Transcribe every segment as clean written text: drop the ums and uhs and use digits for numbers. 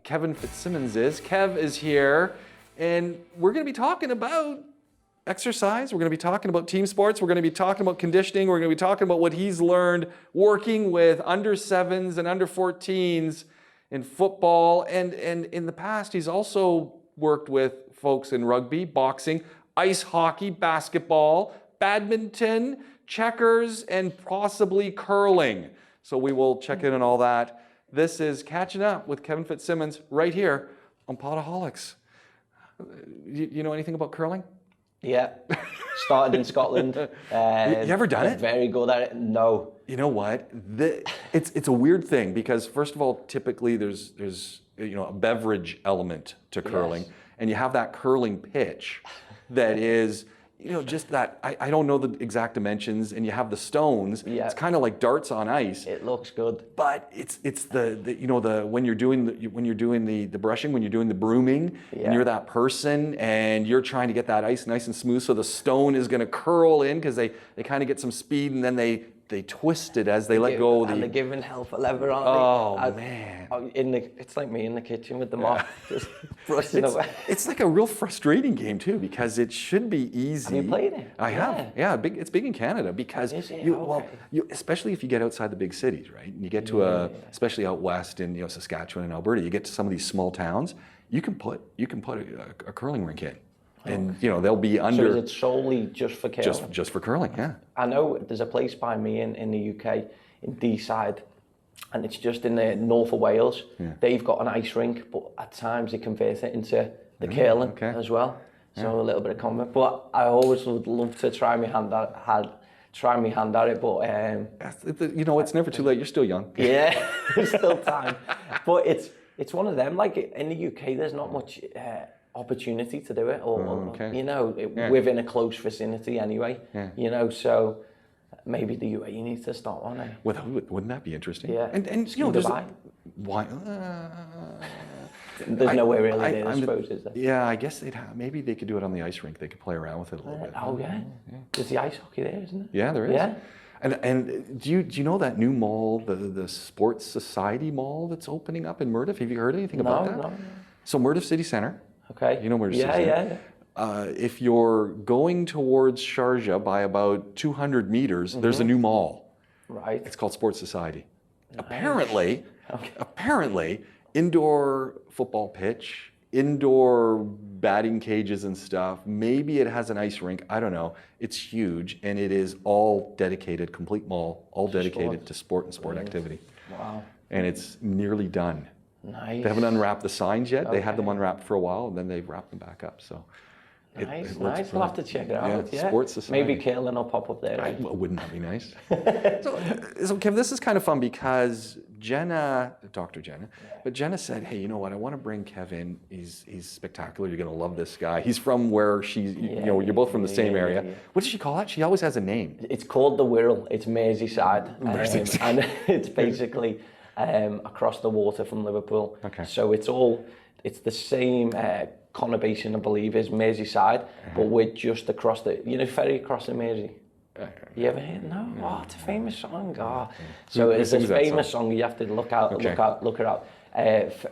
Kevin Fitzsimmons is. Kev is here, and we're going to be talking about exercise. We're going to be talking about team sports. We're going to be talking about conditioning. We're going to be talking about what he's learned working with under 7s and under 14s in football. And in the past, he's also worked with folks in rugby, boxing, ice hockey, basketball, badminton, checkers, and possibly curling. So we will check in on all that. This is Catching Up with Kevin Fitzsimmons right here on PODAHOLIKS. You know anything about curling? Yeah, started in Scotland. You ever done it? Very good at it. No. You know what? It's a weird thing because first of all, typically there's a beverage element to curling, yes. And you have that curling pitch that is just that I don't know the exact dimensions, and you have the stones. Yeah. It's kind of like darts on ice. It looks good, but it's the when you're doing the brushing, when you're doing the brooming, yeah. And you're that person and you're trying to get that ice nice and smooth, so the stone is going to curl in because they kind of get some speed, and then they twist it as they let go. And they're giving help a lever on. Oh man! It's like me in the kitchen with the mop, just brushing away. It's like a real frustrating game too because it should be easy. Have you played it? I have. Yeah, it's big in Canada because especially if you get outside the big cities, right? And you get to especially out west in Saskatchewan and Alberta, you get to some of these small towns. You can put a curling rink in. And they'll be under. So is it solely just for curling? Just for curling, yeah. I know there's a place by me in the UK, in Deeside, and it's just in the north of Wales. Yeah. They've got an ice rink, but at times they convert it into the curling as well. So a little bit of comment. But I always would love to try my hand at it, but it's never too late. You're still young. Yeah, there's still time. But it's one of them. Like in the UK, there's not much opportunity to do it, or within a close vicinity anyway. Yeah. So maybe the UAE needs to start one. Wouldn't that be interesting? Yeah. And why? There's nowhere really there, I suppose, is there? Yeah, I guess maybe they could do it on the ice rink. They could play around with it a little bit. Oh yeah. There's the ice hockey there, isn't it? Yeah, there is. Yeah. And do you know that new mall, the Sports Society Mall that's opening up in Murdoch? Have you heard anything about that? No. So Murdoch City Centre. Okay. You know Murdoch City Centre? Yeah. If you're going towards Sharjah by about 200 meters, there's a new mall. Right. It's called Sports Society. Nice. Apparently, indoor football pitch, indoor batting cages and stuff. Maybe it has an ice rink. I don't know. It's huge, and it is all dedicated, complete mall, all dedicated to sport and sport activity. Wow. And it's nearly done. Nice. They haven't unwrapped the signs yet. They had them unwrapped for a while, and then they've wrapped them back up. So nice. We'll have to check it out. Yeah. Sports Society. Maybe curling will pop up there. Right? Wouldn't that be nice? So Kev, this is kind of fun because Dr. Jenna, but Jenna said, hey, you know what? I want to bring Kev in. He's spectacular. You're going to love this guy. He's from where you're both from the same area. Yeah. What does she call that? She always has a name. It's called the Wirral. It's Merseyside. And it's basically across the water from Liverpool. Okay. So it's the same conurbation, I believe, as Merseyside, but we're just across the, ferry across the Mersey. You ever heard? No? Oh, it's a famous song. Oh. So it's a famous song. You have to look it up.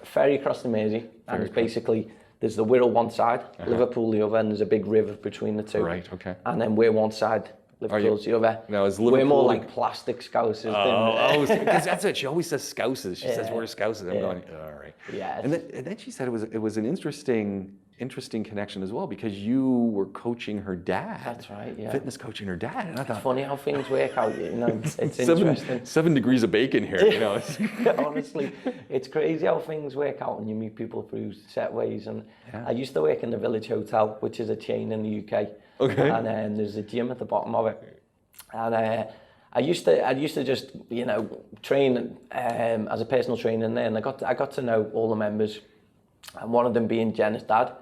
Ferry across the Mersey, and it's basically, there's the Wirral one side, Liverpool the other, and there's a big river between the two. Right, okay. And then we're one side, Liverpool's the other. Now, is Liverpool... We're more like plastic Scousers. Because that's it. She always says Scousers. She says we're Scousers. I'm going, all right. Yeah. And then she said it was an interesting connection as well because you were coaching her dad. That's right, yeah. Fitness coaching her dad. And I thought, it's funny how things work out, it's interesting. 7 degrees of bacon here, Honestly, it's crazy how things work out when you meet people through set ways. And I used to work in the Village Hotel, which is a chain in the UK. Okay. And there's a gym at the bottom of it. And I used to just, train as a personal trainer in there, and I got to know all the members, and one of them being Jenna's dad.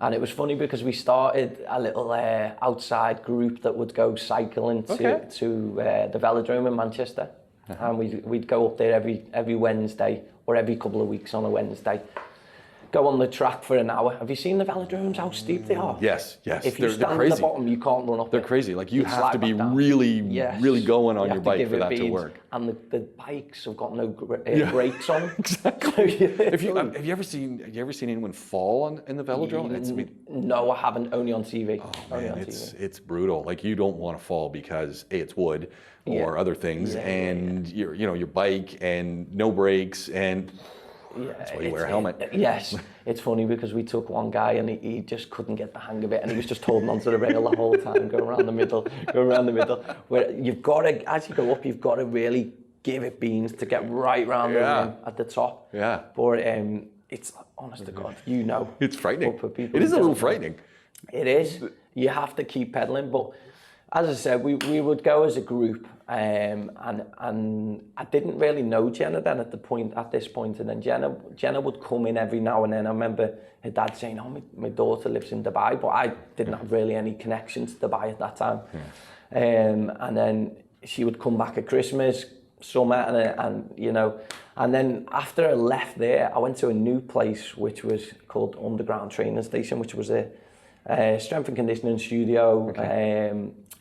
And it was funny because we started a little outside group that would go cycling to the velodrome in Manchester, and we'd go up there every Wednesday or every couple of weeks on a Wednesday. go on the track for an hour. Have you seen the velodromes, how steep they are? Yes. If you stand at the bottom, you can't run up. They're crazy. Like you have to be really going on your bike for that to work. And the bikes have got no brakes on. Exactly. Have you ever seen anyone fall in the velodrome? No, I haven't. Only on TV. Oh man, it's brutal. Like you don't want to fall because it's wood or other things, and your bike and no brakes and. Yeah, that's why you wear a helmet. Yes, it's funny because we took one guy and he just couldn't get the hang of it, and he was just holding onto the rail the whole time, going around the middle. Where you've got to, as you go up, you've got to really give it beans to get right round the rim at the top. Yeah. But it's honest to God, it's frightening. It is a little frightening. It is. You have to keep pedaling, but. As I said, we would go as a group, and I didn't really know Jenna then at this point, and then Jenna would come in every now and then. I remember her dad saying, "Oh, my daughter lives in Dubai," but I didn't have really any connection to Dubai at that time. And then she would come back at Christmas, summer, and then after I left there, I went to a new place which was called Underground Training Station, which was a strength and conditioning studio.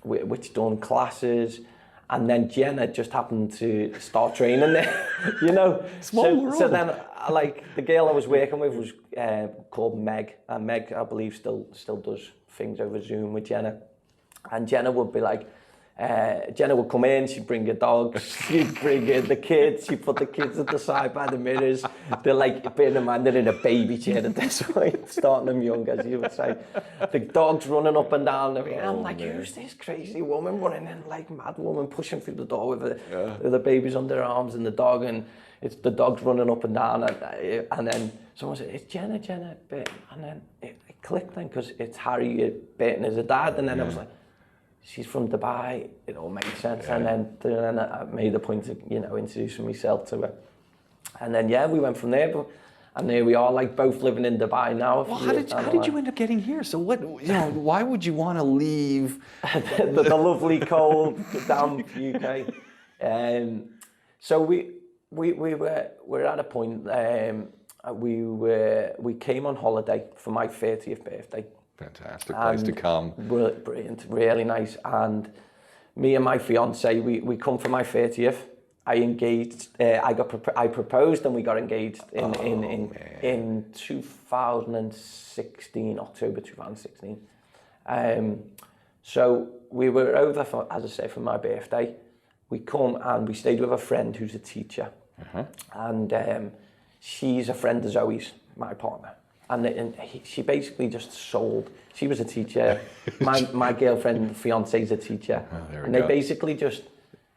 Which done classes, and then Jenna just happened to start training there, Small world. So then, the girl I was working with was called Meg, and Meg, I believe, still does things over Zoom with Jenna, and Jenna would be like, Jenna would come in, she'd bring her dogs, she'd bring in the kids, she'd put the kids at the side by the mirrors. They're like, bearing in mind, they're in a baby chair at this point, starting them young, as you would say. The dogs running up and down. And I'm like, who's this crazy woman running in, like mad woman, pushing through the door with the babies under her arms and the dog, and it's the dog's running up and down. And then someone said, it's Jenna, bit. And then it clicked then, because it's Harry bitten as a dad. And then I was like, she's from Dubai, it all makes sense. And then I made a point of, introducing myself to her. And then, we went from there. And there we are, like both living in Dubai now. Well, how did you end up getting here? So why would you want to leave? the lovely, cold, damp UK. So we were at a point, we came on holiday for my 30th birthday. Fantastic place to come. Brilliant, really nice. And me and my fiance, we come for my 30th. I engaged. I proposed, and we got engaged in 2016, October 2016. So we were over for, as I say, for my birthday. We come and we stayed with a friend who's a teacher, and she's a friend of Zoe's, my partner. And she basically just sold. She was a teacher. My girlfriend, fiance's a teacher. They basically just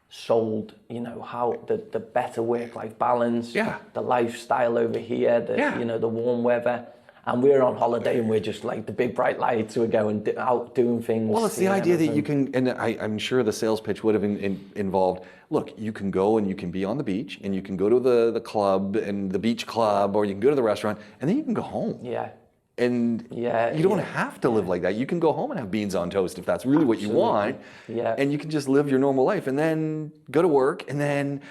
sold, how the better work-life balance, the lifestyle over here, the warm weather. And we're on holiday and we're just like the big bright lights. We're going out doing things. Well, it's the idea that you can, and I'm sure the sales pitch would have involved, look, you can go and you can be on the beach and you can go to the club and the beach club, or you can go to the restaurant and then you can go home. Yeah. And you don't have to live like that. You can go home and have beans on toast if that's really what you want. Yeah. And you can just live your normal life and then go to work, and then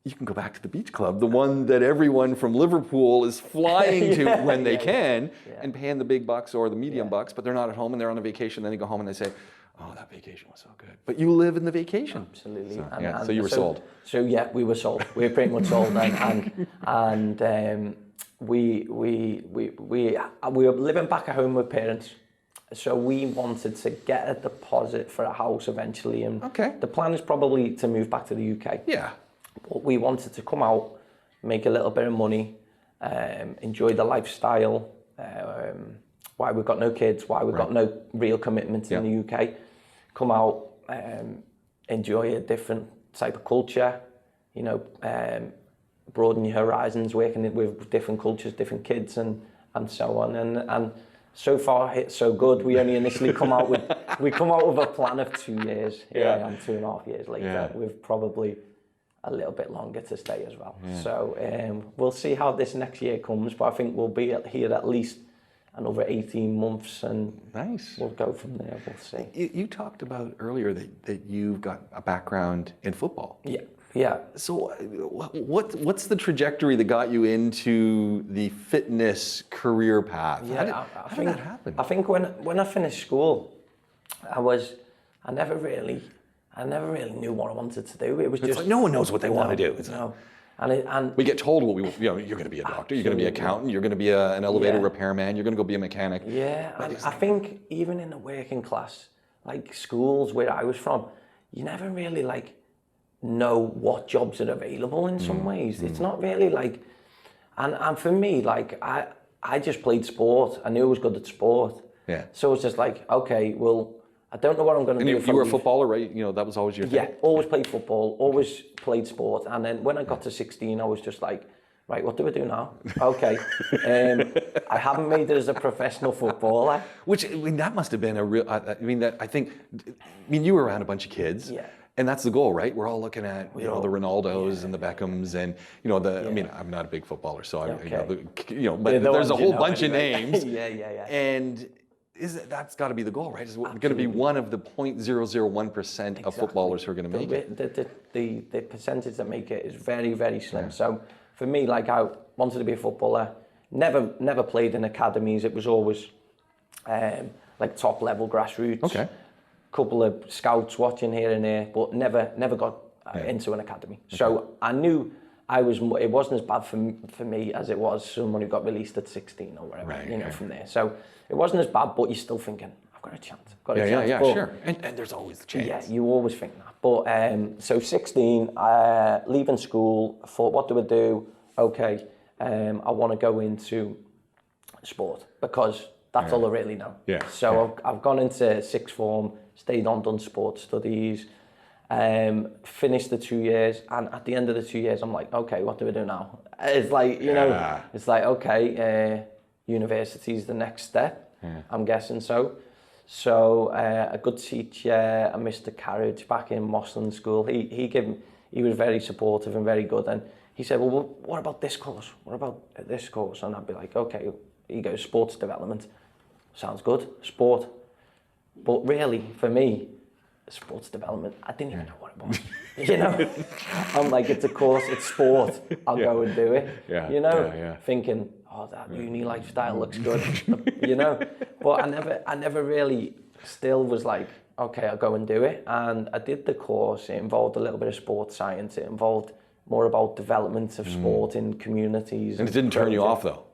you can go back to the beach club, the one that everyone from Liverpool is flying to when they can, and paying the big bucks or the medium bucks, but they're not at home and they're on a vacation. Then they go home and they say, oh, that vacation was so good. But you live in the vacation. Absolutely. So you were sold. So we were sold. We were pretty much sold. And we were living back at home with parents. So we wanted to get a deposit for a house eventually. And the plan is probably to move back to the UK. Yeah. But we wanted to come out, make a little bit of money, enjoy the lifestyle, why we've got no kids, why we've got no real commitments in the UK. Come out, enjoy a different type of culture, broaden your horizons, working with different cultures, different kids, and so on. And so far, it's so good. We only initially come out with a plan of 2 years. Here I am 2.5 years later. We've probably a little bit longer to stay as well. So we'll see how this next year comes, but I think we'll be here at least another 18 months, and we'll go from there. We'll see. You talked about earlier that you've got a background in football. Yeah. Yeah. So what's the trajectory that got you into the fitness career path? Yeah, How did that happen? I think when I finished school, I never really knew what I wanted to do. It was just like no one knows what they want to do. No. And we get told you're going to be a doctor, you're going to be an accountant, you're going to be an elevator repairman, you're going to go be a mechanic. Yeah, and I think even in the working class, like schools where I was from, you never really like know what jobs are available in some ways. It's not really like, and for me, like I just played sport. I knew I was good at sport. Yeah. So it's just like, okay, well, I don't know what I'm going to do. And you were a footballer, right? You know, that was always your thing? Yeah, always played football, always played sport. And then when I got to 16, I was just like, right, what do I do now? Okay. I haven't made it as a professional footballer. Which, I mean, that must have been a real, I mean, you were around a bunch of kids. Yeah. And that's the goal, right? We're all looking at, the Ronaldos and the Beckhams and, I mean, I'm not a big footballer, so but there's a whole bunch of names. Yeah. And that's got to be the goal, right? Is going to be one of the 0.001% of footballers who are going to make it. The percentage that make it is very, very slim. Yeah. So for me, like I wanted to be a footballer, never played in academies. It was always like top level grassroots. Okay. Couple of scouts watching here and there, but never got into an academy. Okay. So I knew it wasn't as bad for me as it was someone who got released at 16 or whatever, from there. So it wasn't as bad, but you're still thinking, I've got a chance. Yeah, but, sure. And there's always the chance. Yeah, you always think that. But so 16, leaving school, I thought, what do I do? Okay, I want to go into sport because that's all I really know. Yeah. So I've gone into sixth form, stayed on, done sports studies, finished the 2 years, and at the end of the 2 years, I'm like, okay, what do I do now? It's like, it's like, okay, university's the next step, I'm guessing so. So a good teacher, Mr. Carriage back in Mossland School, he was very supportive and very good, and he said, well, what about this course? What about this course? And I'd be like, okay, he goes, sports development. Sounds good, sport. But really, for me, sports development, I didn't even know what it was. I'm like, it's a course, it's sport, I'll go and do it. Thinking, oh, that uni lifestyle looks good, But I never really still was like, okay, I'll go and do it. And I did the course. It involved a little bit of sports science. It involved more about development of sport in communities. And it didn't turn you off, though?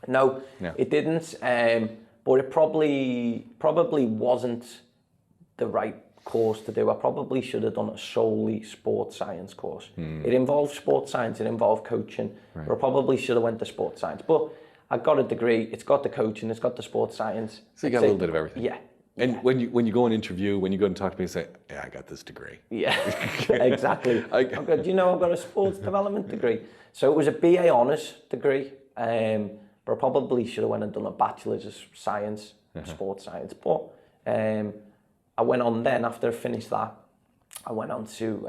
No, it didn't. But it probably wasn't the right course to do. I probably should have done a solely sports science course. It involved sports science, it involved coaching, but I probably should have went to sports science. But I got a degree, it's got the coaching, it's got the sports science. So you got a little bit of everything. Yeah. And when you go and interview, when you go and talk to me, you say, yeah, I got this degree. Yeah, exactly. I've got a sports development degree. So it was a BA honours degree. But I probably should have went and done a bachelor's of science, sports science. But I went on then, after I finished that, I went on to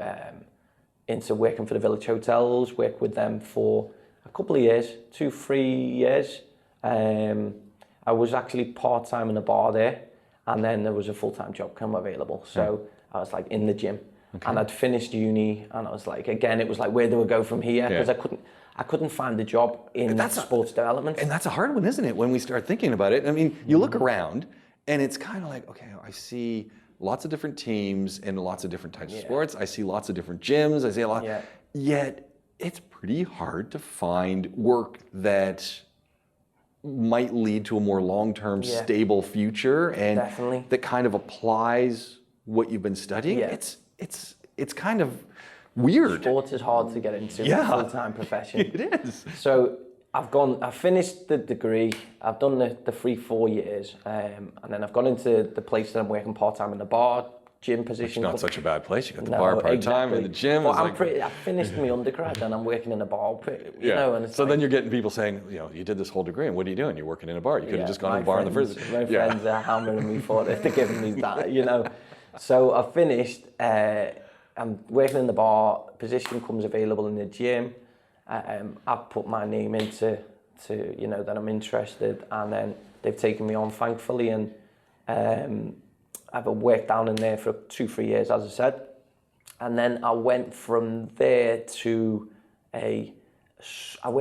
into working for the Village Hotels, worked with them for a couple of years, 2-3 years. I was actually part-time in a bar there, and then there was a full-time job come available. So I was like in the gym, and I'd finished uni, and I was like, again, it was like, where do I go from here? Because I couldn't find a job in sports development. And that's a hard one, isn't it, when we start thinking about it? I mean, you look around, and it's kind of like, okay, I see lots of different teams and lots of different types of sports. I see lots of different gyms. I see a lot. Yet it's pretty hard to find work that might lead to a more long-term, stable future, and that kind of applies what you've been studying. It's kind of weird. Sport is hard to get into a full-time profession. It is. So I've finished the degree, I've done the 3-4 years, and then I've gone into the place that I'm working part-time in the bar, gym position. It's not such a bad place. You got the bar part-time and the gym. Well, I finished my undergrad and I'm working in a bar, you know. And so then you're getting people saying, you did this whole degree and what are you doing? You're working in a bar. You could have just gone to the bar in the first. My friends are hammering me for it. They're giving me that, So I finished, I'm working in the bar, position comes available in the gym. I've put my name into that I'm interested, and then they've taken me on, thankfully, and I've worked down in there for 2-3 years, as I said, And then I went from there to I've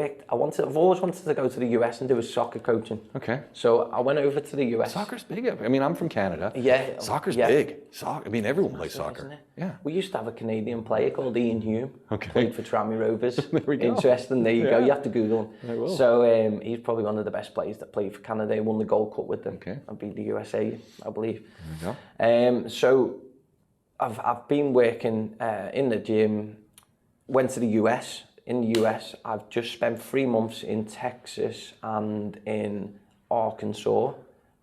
always wanted to go to the US and do a soccer coaching. Okay. So I went over to the US. Soccer's big. I mean, I'm from Canada. Yeah. Soccer's big. I mean, everyone plays soccer. Isn't it? Yeah. We used to have a Canadian player called Ian Hume. Okay. Played for Tranmere Rovers. There we go. Interesting. There you go. You have to Google him. I will. So he's probably one of the best players that played for Canada. He won the Gold Cup with them. Okay. And beat the USA, I believe. There you go. So I've been working in the gym. Went to the US. In the US, I've just spent 3 months in Texas and in Arkansas.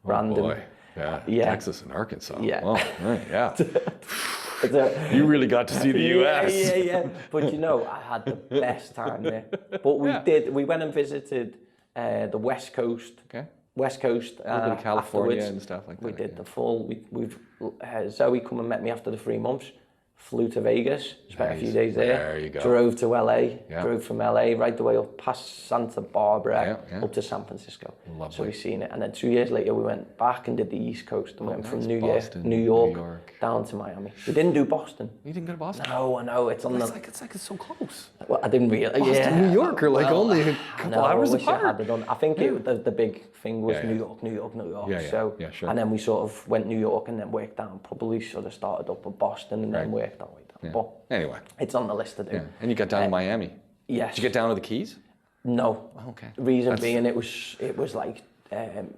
Random. Boy. Yeah. Texas and Arkansas. Yeah. Well, right, yeah. You really got to see the US. Yeah. But you know, I had the best time there. But we went and visited the West Coast. Okay. West Coast. A little bit of California afterwards. and stuff like that. We did the full. We've Zoe come and met me after the 3 months. Flew to Vegas, spent a few days there. There you go. Drove to LA, Yeah. drove from LA right the way up past Santa Barbara, Yeah. up to San Francisco. Lovely. So we've seen it. And then 2 years later, we went back and did the East Coast and went from Boston, New York, New York. down to Miami. We didn't do Boston. You didn't go to Boston? No, I know. It's on the... It's like it's so close. Well, I didn't really... Boston and New York are like only a couple hours I wish apart. I had it done. I think the big thing was Yeah. New York. Yeah. So, Yeah, sure. and then we sort of went New York and then worked down. Probably sort of started up at Boston and then worked our way down. Yeah. But Anyway. it's on the list to do. Yeah. And you got down to Miami. Yes. Did you get down to the Keys? No. Oh, okay. Reason being, it was like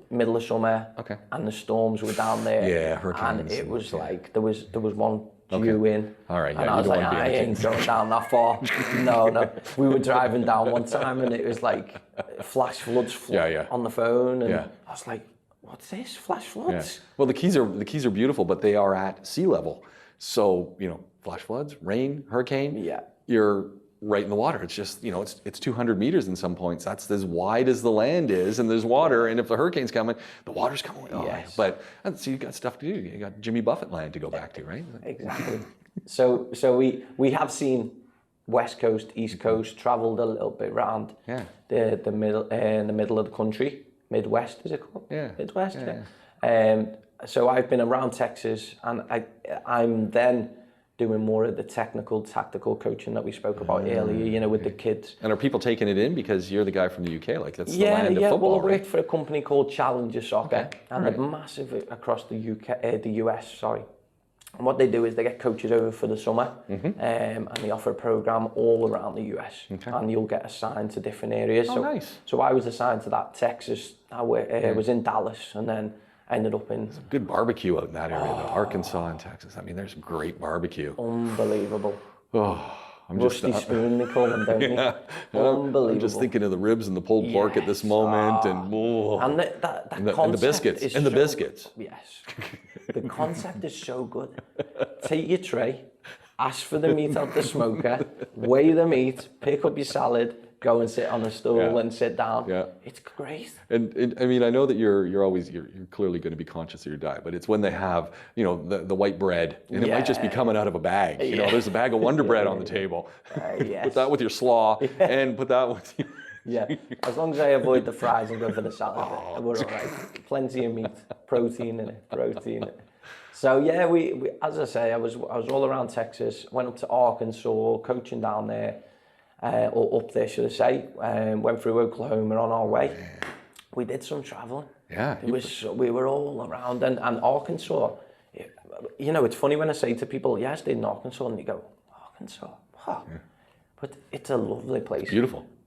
middle of summer. Okay. And the storms were down there. Yeah, hurricanes. And it was like there was one due in. All right, yeah, And I you was don't like, wanna be I in the ain't going down that far. No. We were driving down one time and it was like flash floods on the phone, and I was like, what's this? Flash floods? Yeah. Well, the Keys are beautiful, but they are at sea level. So, flash floods, rain, hurricane, you're right in the water. It's just, it's 200 meters in some points. That's as wide as the land is, and there's water. And if the hurricane's coming, the water's coming. Yes. But so you got stuff to do. You got Jimmy Buffett land to go back to, right? Exactly. So we have seen West Coast, East Coast, travelled a little bit around the middle of the country. Midwest, is it called? Yeah. Midwest, yeah. So I've been around Texas, and I'm then doing more of the technical, tactical coaching that we spoke about earlier, with the kids. And are people taking it in because you're the guy from the UK? Like, that's the land of football, well, I worked right? for a company called Challenger Soccer, and right. they're massive across the US, sorry. And what they do is they get coaches over for the summer, and they offer a program all around the US, and you'll get assigned to different areas. Oh, nice. So I was assigned to that Texas. I was in Dallas, and then I ended up in... Good barbecue out in that area, though. Arkansas and Texas. I mean, there's great barbecue. Unbelievable. Oh, Rusty spoon, they call them, don't they? Unbelievable. I'm just thinking of the ribs and the pulled pork at this moment, and the biscuits. Is And the so biscuits. Good. Yes. The concept is so good. Take your tray, ask for the meat out the smoker, weigh the meat, pick up your salad, go and sit on a stool and sit down. Yeah. It's great. And I mean, I know that you're clearly going to be conscious of your diet, but it's when they have, the white bread, and it might just be coming out of a bag. There's a bag of Wonder Bread on the table. Yes. Put that with your slaw, and put that with Yeah, as long as I avoid the fries and go for the salad, we're all right. Plenty of meat, protein in it. So yeah, we as I say, I was all around Texas. Went up to Arkansas, coaching down there, or up there, should I say. Went through Oklahoma on our way. We did some traveling. Yeah, we were all around, and Arkansas. It's funny when I say to people, "Yeah, I stayed in Arkansas," and you go, "Arkansas, wow," but it's a lovely place.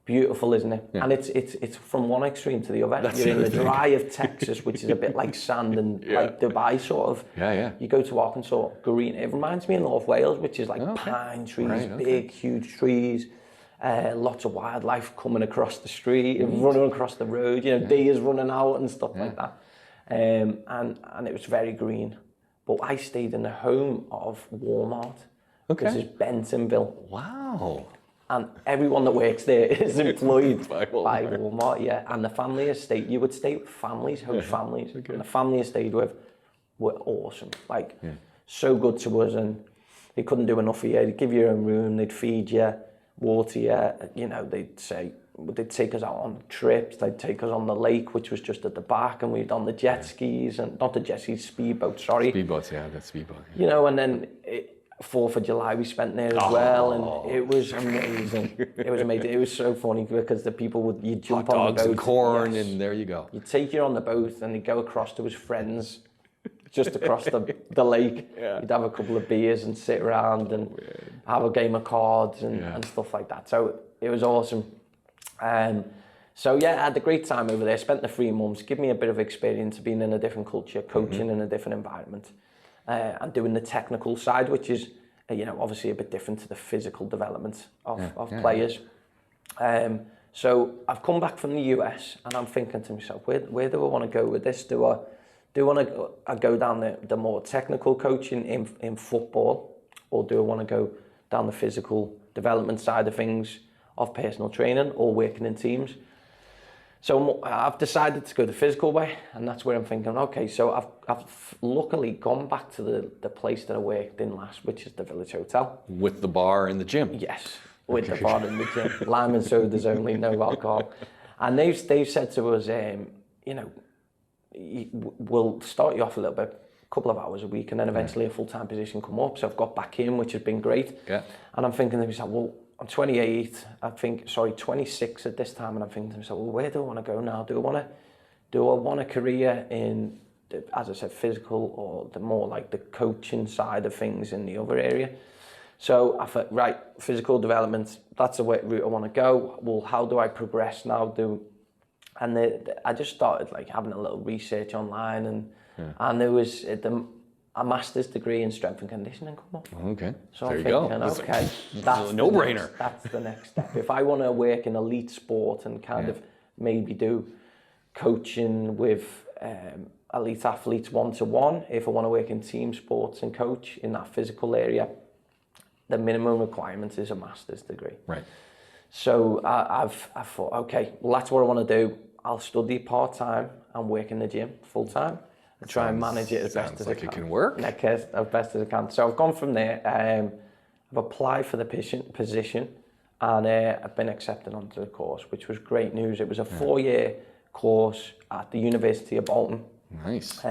Beautiful, isn't it? Yeah. And it's from one extreme to the other. You're in the dry of Texas, which is a bit like sand and like Dubai sort of. Yeah. You go to Arkansas, green. It reminds me of North Wales, which is like pine trees, big, huge trees. Lots of wildlife coming across the street, running across the road. Deers running out and stuff like that. And it was very green. But I stayed in the home of Walmart. This is Bentonville. Wow. And everyone that works there is employed by Walmart, And the family estate, you would stay with families, host families. Okay. And the family I stayed with were awesome. So good to us, and they couldn't do enough for you. They'd give you a room, they'd feed you, water you, they'd take us out on trips, they'd take us on the lake, which was just at the back, and we'd on the jet skis, and not the jet skis, speedboats, sorry. Speedboats, that's speedboat. Yeah. And then 4th of July we spent there as well, and it was amazing. It was amazing. It was so funny because the people would, you'd jump Hot on the dogs boat. and corn, yes. and there you go. You'd take you on the boat and you'd go across to his friends just across the lake. Yeah. You'd have a couple of beers and sit around and have a game of cards and stuff like that. So it was awesome. So yeah, I had a great time over there. Spent the 3 months, give me a bit of experience being in a different culture, coaching in a different environment, and doing the technical side, which is, obviously a bit different to the physical development of players. So I've come back from the US and I'm thinking to myself, where do I want to go with this? Do I want to go down the more technical coaching in football, or do I want to go down the physical development side of things of personal training or working in teams? So I've decided to go the physical way, and that's where I'm thinking, okay, so I've luckily gone back to the place that I worked in last, which is the Village Hotel. With the bar and the gym. Yes, with the bar and the gym. Lime and sodas only, no alcohol. And they've said to us, we'll start you off a little bit, a couple of hours a week, and then eventually a full-time position come up. So I've got back in, which has been great. Yeah. And I'm thinking to myself, well, I'm 28, 26 at this time, and I'm thinking to myself, well, where do I want to go now? Do I want a career in, as I said, physical, or the more like the coaching side of things in the other area? So I thought, right, physical development, that's the route I want to go. Well, how do I progress now? I just started like having a little research online, and there was a master's degree in strength and conditioning come up. Okay, so there I'm you thinking, go. Okay, that's a no-brainer. That's the next step. If I want to work in elite sport and kind of maybe do coaching with elite athletes one-to-one, if I want to work in team sports and coach in that physical area, the minimum requirement is a master's degree. Right. So I thought, okay, well, that's what I want to do. I'll study part-time and work in the gym full-time and try and manage it as best as I can. It can work. As best as I can. So I've gone from there. I've applied for the position, and I've been accepted onto the course, which was great news. It was a 4-year course at the University of Bolton. Nice.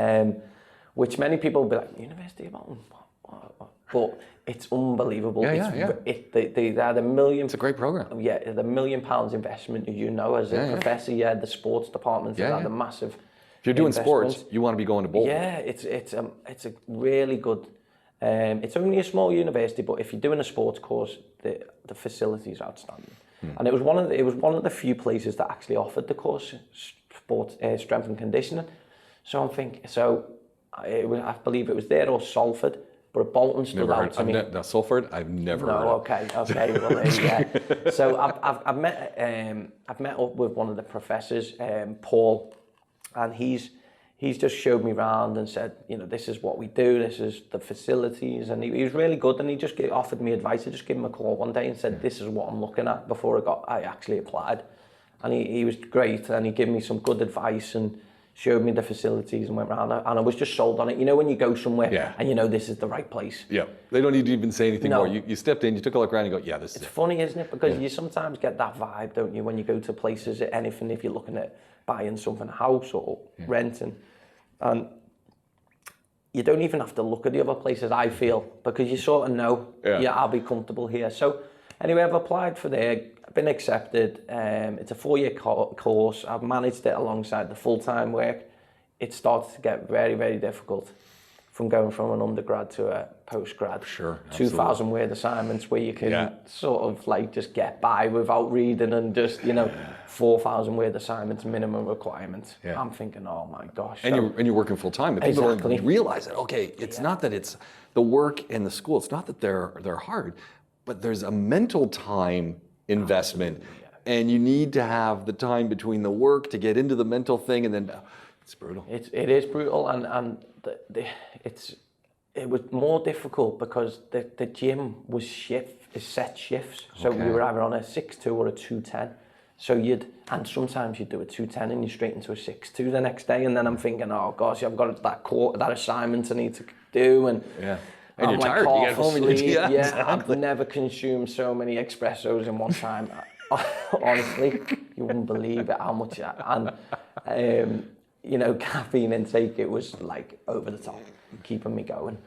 Which many people will be like, University of Bolton? What? But it's unbelievable. They had $1 million. It's a great program. Yeah, the £1 million investment. As a professor, the sports department had a massive. If you're doing sports, you want to be going to Bolton. Yeah, it's a really good. It's only a small university, but if you're doing a sports course, the facilities are outstanding. And it was one of the few places that actually offered the course, sports strength and conditioning. So I'm thinking, I believe it was there or Salford. But Bolton stood out to me. Salford, I've never heard of. Okay. Well, yeah. So I've met up with one of the professors, Paul, and he's just showed me around and said, this is what we do, this is the facilities, and he was really good. And he just offered me advice. I just gave him a call one day and said, this is what I'm looking at before I actually applied. And he was great, and he gave me some good advice and showed me the facilities and went around, and I was just sold on it. When you go somewhere and this is the right place. Yeah, they don't need to even say anything more. You stepped in, you took a look around, and you go, this is it. It's funny, isn't it? Because you sometimes get that vibe, don't you, when you go to places, anything, if you're looking at buying something, a house or renting, and you don't even have to look at the other places, I feel, because you sort of know, I'll be comfortable here. So anyway, I've applied for there, I've been accepted. It's a 4-year course. I've managed it alongside the full-time work. It started to get very, very difficult from going from an undergrad to a postgrad. Sure, 2,000 word assignments where you can sort of like just get by without reading, and just, 4,000 word assignments minimum requirement. I'm thinking, oh my gosh. And you're working full time. But people don't realize that, okay, it's not that it's the work and the school, it's not that they're hard, but there's a mental time investment, and you need to have the time between the work to get into the mental thing, and then it's brutal. It is brutal, and it was more difficult because the gym was set shifts. So we were either on a 6-2 or a 2-10. So sometimes you'd do a 2-10 and you're straight into a 6-2 the next day, and then I'm thinking, oh gosh, I've got that assignment I need to do, and and you're tired. You get home and I've never consumed so many espressos in one time. Honestly, you wouldn't believe it how much. And caffeine intake, it was like over the top, keeping me going.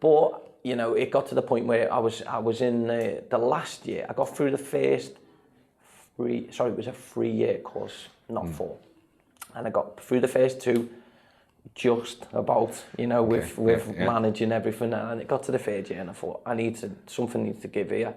But you know, it got to the point where I was in the last year. I got through the first it was a 3-year course, not 4. And I got through the first 2 just about, you know, with managing everything. And it got to the 3rd year and I thought, something needs to give here.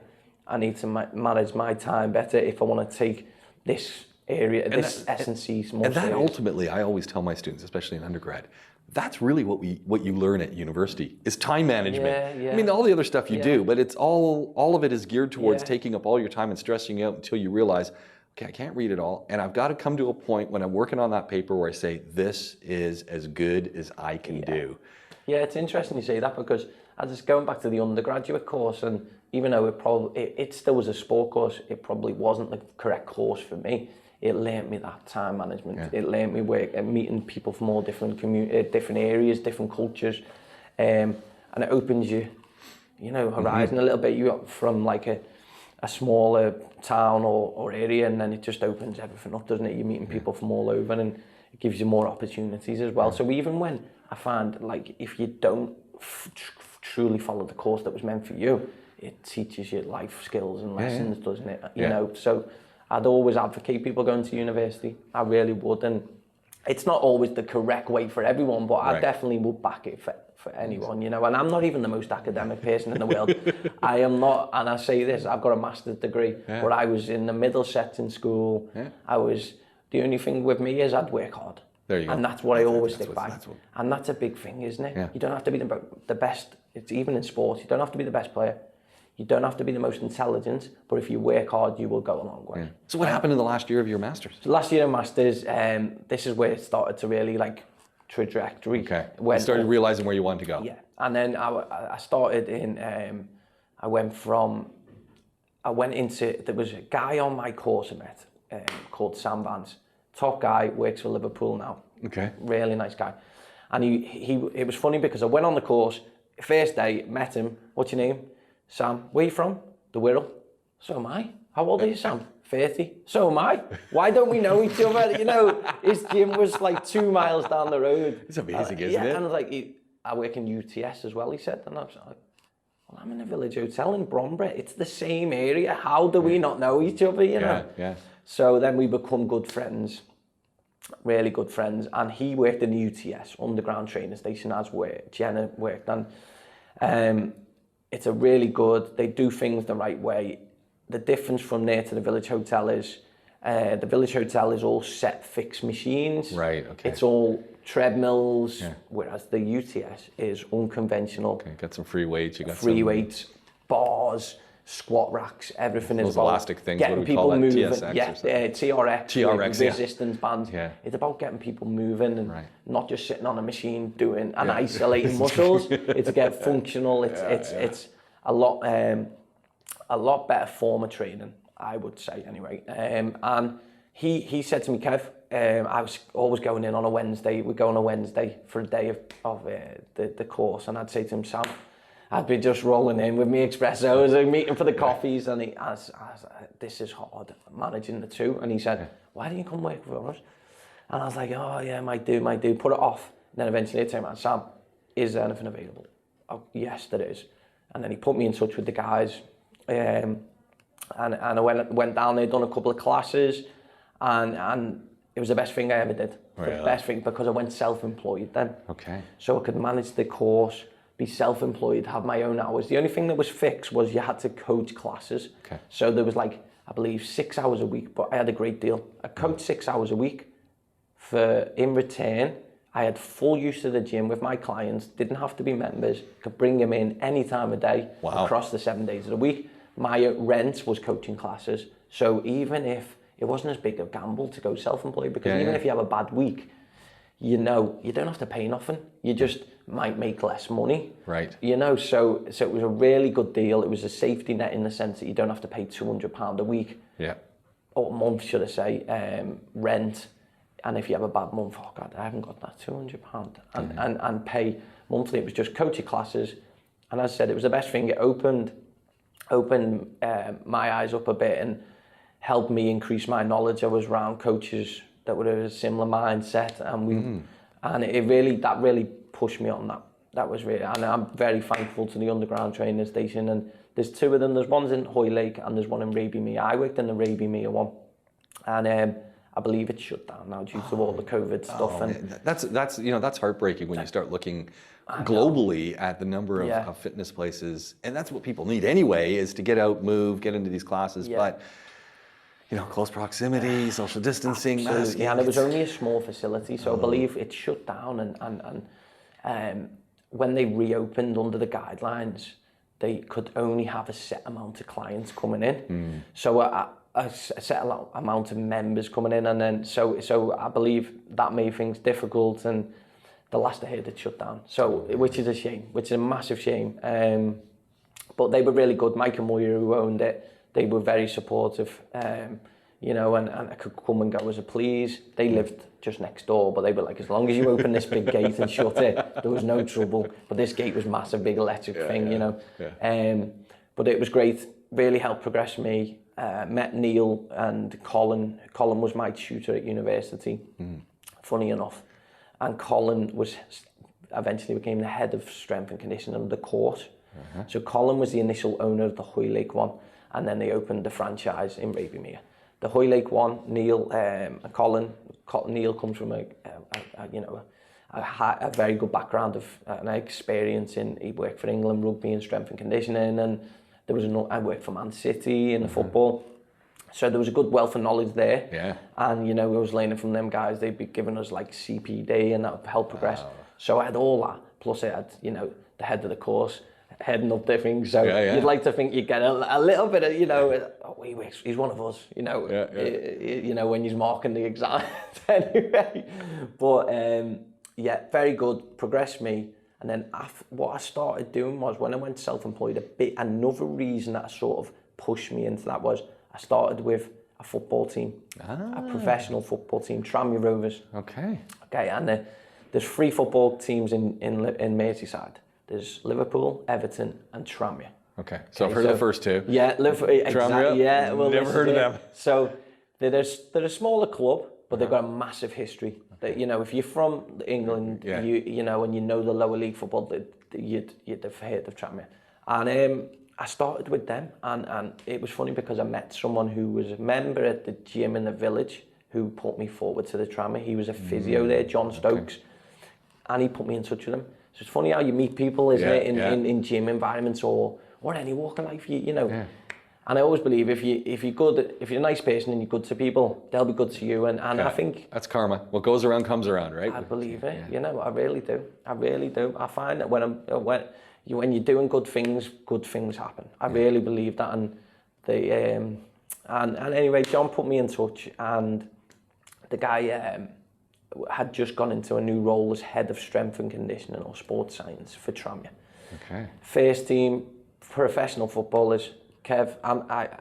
I need to manage my time better if I want to take this area, this S&C more And that serious. ultimately, I always tell my students, especially in undergrad, that's really what you learn at university is time management. I mean, all the other stuff you do, but it's all of it is geared towards taking up all your time and stressing you out until you realize, okay, I can't read it all, and I've got to come to a point when I'm working on that paper where I say, this is as good as I can do. Yeah, it's interesting you say that, because I was going back to the undergraduate course, and even though it still was a sport course, it probably wasn't the correct course for me. It learnt me that time management. Yeah. It learnt me meeting people from all different different areas, different cultures, and it opens you know, horizon a little bit. You got from like a smaller town or area, and then it just opens everything up, doesn't it? You're meeting people from all over, and it gives you more opportunities as well. So even when I find, like, if you don't truly follow the course that was meant for you, it teaches you life skills and lessons, doesn't it? You know, so I'd always advocate people going to university. I really would, and it's not always the correct way for everyone, but I definitely would back it for anyone, you know. And I'm not even the most academic person in the world. I am not, and I say this, I've got a master's degree, but I was in the Middlesex in school. The only thing with me is I'd work hard. There you go. And that's what I always stick by. And that's a big thing, isn't it? You don't have to be the best, it's even in sports, you don't have to be the best player. You don't have to be the most intelligent, but if you work hard, you will go a long way. So what happened in the last year of your master's? So last year of master's, this is where it started to really, like, trajectory. Okay. You started realizing where you wanted to go. Yeah. And then I started in, I went into, there was a guy on my course I met called Sam Vance. Top guy, works for Liverpool now. Okay. Really nice guy. And it was funny because I went on the course, first day, met him. What's your name? Sam. Where you from? The Wirral. So am I. How old are you, Sam? 30. So am I. Why don't we know each other? You know, his gym was like 2 miles down the road. It's amazing, isn't it? And I was like, I work in UTS as well, he said. And I was like, well, I'm in a village hotel in Brombury. It's the same area. How do we not know each other, you know? Yeah. So then we become good friends, really good friends. And he worked in the UTS, underground training station, as Jenna worked. And it's a really good, they do things the right way. The difference from there to the village hotel is, the village hotel is all set fixed machines. Right, okay. It's all treadmills, whereas the UTS is unconventional. Okay, got some free weights, you got free weights, bars, squat racks, everything is about elastic things, getting what do we people call that? moving. TSX TRX, resistance bands. It's about getting people moving and not just sitting on a machine doing and isolating muscles. It's to get functional. It's a lot better form of training, I would say anyway. And he said to me, Kev, I was always going in on a Wednesday. We'd go on a Wednesday for a day of the course, and I'd say to him, Sam, I'd be just rolling in with me espressos and meeting for the coffees, and I was this is hard, managing the two. And he said, why don't you come work for us? And I was like, oh yeah, might do, put it off. And then eventually I turned around, Sam, is there anything available? Oh, yes, there is. And then he put me in touch with the guys, and I went down there, done a couple of classes, and it was the best thing I ever did. Really? The best thing, because I went self-employed then. Okay. So I could manage the course, be self-employed, have my own hours. The only thing that was fixed was you had to coach classes. Okay. So there was like, I believe 6 hours a week, but I had a great deal. I coached 6 hours a week. In return, I had full use of the gym with my clients, didn't have to be members, could bring them in any time of day across the 7 days of the week. My rent was coaching classes. So even if it wasn't as big a gamble to go self-employed, because even if you have a bad week, you know, you don't have to pay nothing. You just might make less money. Right. You know, so it was a really good deal. It was a safety net in the sense that you don't have to pay £200 a week. Yeah. Or a month, should I say, rent. And if you have a bad month, oh God, I haven't got that £200. And pay monthly. It was just coaching classes. And as I said, it was the best thing. It opened my eyes up a bit and helped me increase my knowledge. I was around coaches that would have a similar mindset, and that really pushed me on that was really, and I'm very thankful to the underground training station. And there's two of them. There's one's in Hoylake and there's one in Rabymeer. I worked in the Rabymeer one, and I believe it's shut down now due to all the COVID stuff. And that's heartbreaking when you start looking globally at the number of fitness places, and that's what people need anyway, is to get out, move, get into these classes. But close proximity, social distancing, masking. And it was only a small facility, so I believe it shut down. And when they reopened under the guidelines, they could only have a set amount of clients coming in. So a set amount of members coming in, and then so I believe that made things difficult. And the last I heard, it shut down. So which is a shame, which is a massive shame. But they were really good. Mike and Moira, who owned it, they were very supportive. And I could come and go as I please. They lived just next door, but they were like, as long as you open this big gate and shut it, there was no trouble. But this gate was massive, big electric thing, But it was great, really helped progress me. Met Neil and Colin. Colin was my tutor at university, funny enough. And Colin eventually became the head of strength and conditioning of the course. So Colin was the initial owner of the Hoylake one, and then they opened the franchise in Rabymeer. The Hoylake one, Neil and Colin. Neil comes from a very good background of an experience he worked for England Rugby and strength and conditioning, and I worked for Man City in the football. So there was a good wealth of knowledge there. Yeah. And, I was learning from them guys. They'd be giving us like CPD, and that would help progress. Wow. So I had all that. Plus I had, the head of the course, heading up their things. So you'd like to think you get a little bit of, he's one of us, when he's marking the exam anyway. But very good, progressed me. And then what I started doing was, when I went self-employed, another reason that sort of pushed me into that was I started with a football team, a professional football team, Tranmere Rovers. Okay, and there's 3 football teams in Merseyside. There's Liverpool, Everton, and Tranmere. Okay, so I've heard of the first 2. Yeah, exactly. Yeah, well, never heard of them. So they're a smaller club, but they've got a massive history. That, if you're from England, and you know the lower league football, you'd have heard of Tranmere. And I started with them, and it was funny because I met someone who was a member at the gym in the village who put me forward to the Tranmere. He was a physio there, John Stokes, and he put me in touch with him. So it's funny how you meet people, isn't it, in gym environments or any walk of life, Yeah. And I always believe if you're good, if you're a nice person and you're good to people, they'll be good to you. And I think that's karma. What goes around comes around, right? I believe it. I really do. I really do. I find that when you're doing good things happen. I really believe that. And and anyway, John put me in touch, and the guy had just gone into a new role as head of strength and conditioning or sports science for Tranmere. Okay. First team professional footballers. Kev,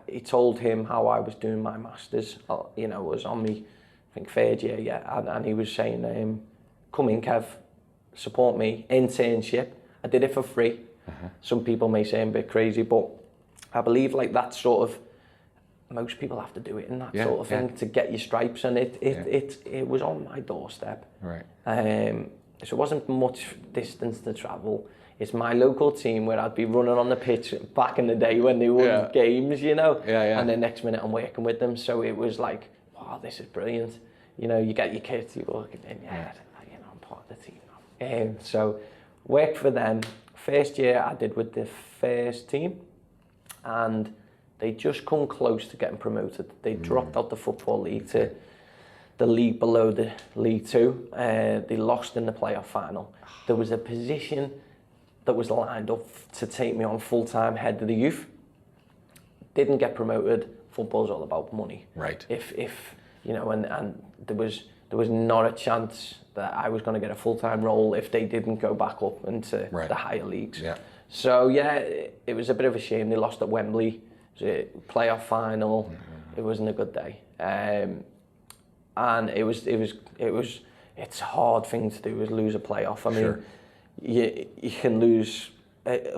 he told him how I was doing my masters. Was on me, I think 3rd year, and he was saying, "Come in, Kev, support me." Internship. I did it for free. Some people may say I'm a bit crazy, but I believe like that sort of, most people have to do it in that sort of thing to get your stripes, and it was on my doorstep. Right. So it wasn't much distance to travel. It's my local team where I'd be running on the pitch back in the day when they won games, And the next minute I'm working with them. So it was like, wow, this is brilliant. You get your kids, you walk in, I'm part of the team now. So worked for them. First year I did with the first team, and they just come close to getting promoted. They dropped out the Football League to the league below the League 2. They lost in the playoff final. There was a position that was lined up to take me on full-time head of the youth. Didn't get promoted. Football's all about money. Right. If and there was not a chance that I was going to get a full-time role if they didn't go back up into the higher leagues. Yeah. So it was a bit of a shame. They lost at Wembley. It was a playoff final. It wasn't a good day. And it's a hard thing to do, is lose a playoff. I mean, you can lose